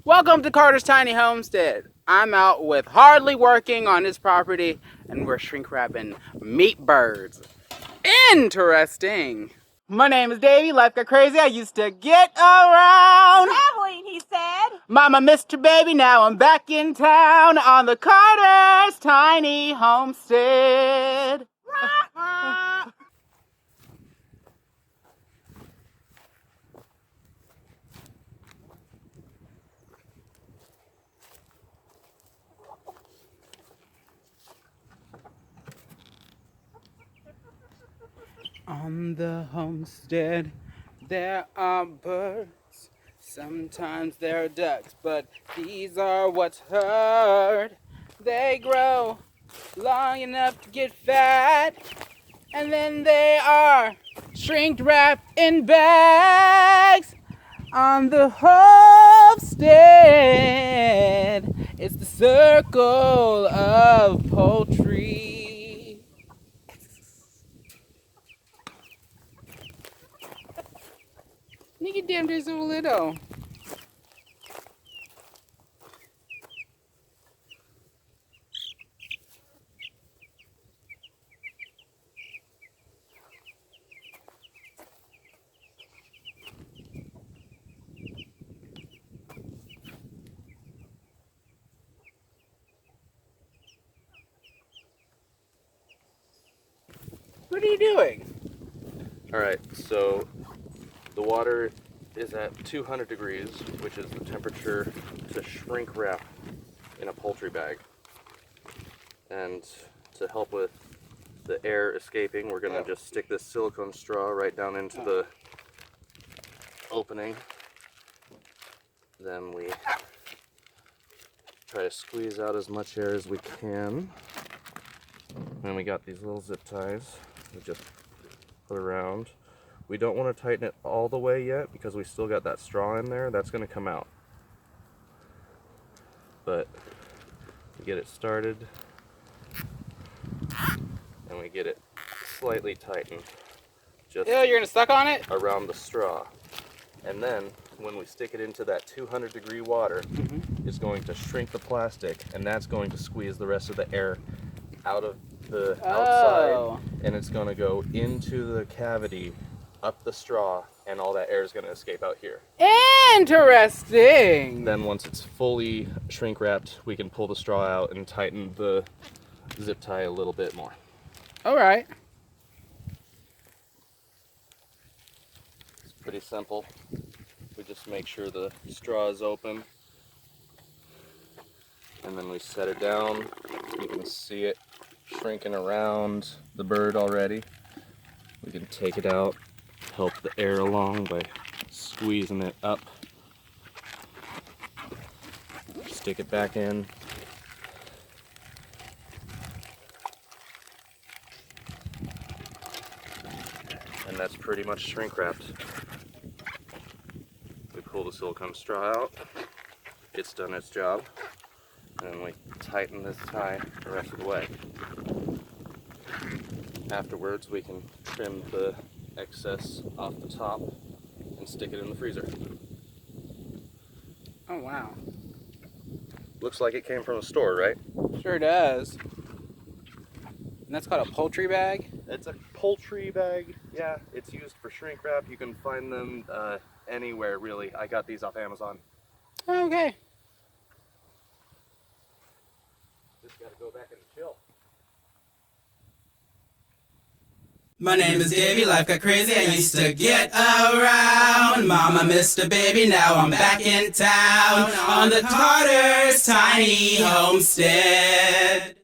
Welcome to Carter's Tiny Homestead. I'm out with Hardly working on his property, and we're shrink wrapping meat birds. Interesting. My name is Davey. Life got crazy. I used to get around. Traveling, he said. Mama, Mr. Baby, now I'm back in town on the Carter's Tiny Homestead. On the homestead, there are birds. Sometimes there are ducks, but these are what's heard. They grow long enough to get fat, and then they are shrink wrapped in bags. On the homestead, it's the circle of poultry. Nigga damn there's a little. What are you doing? Alright, so the water is at 200 degrees, which is the temperature to shrink wrap in a poultry bag. And to help with the air escaping, we're going to just stick this silicone straw right down into the opening. Then we try to squeeze out as much air as we can. And we got these little zip ties we just put around. We don't want to tighten it all the way yet because we still got that straw in there. That's going to come out. But we get it started and we get it slightly tightened just Ew, you're gonna suck on it? around the straw. And then when we stick it into that 200-degree water, it's going to shrink the plastic, and that's going to squeeze the rest of the air out of the outside, and it's going to go into the cavity, up the straw, and all that air is going to escape out here. Interesting. Then once it's fully shrink wrapped, we can pull the straw out and tighten the zip tie a little bit more. All right. It's pretty simple. We just make sure the straw is open, and then we set it down. You can see it shrinking around the bird already. We can take it out, help the air along by squeezing it up. Stick it back in. And that's pretty much shrink wrapped. We pull the silicone straw out. It's done its job. And we tighten this tie the rest of the way. Afterwards, we can trim the excess off the top and stick it in the freezer. Oh wow. Looks like it came from a store, right? Sure does. And that's called a poultry bag? It's a poultry bag. Yeah, it's used for shrink wrap. You can find them anywhere, really. I got these off Amazon. Okay. Just gotta go back and chill. My name is Davey, life got crazy, I used to get around. Mama, Mr. Baby, now I'm back in town on the Carter's Tiny Homestead.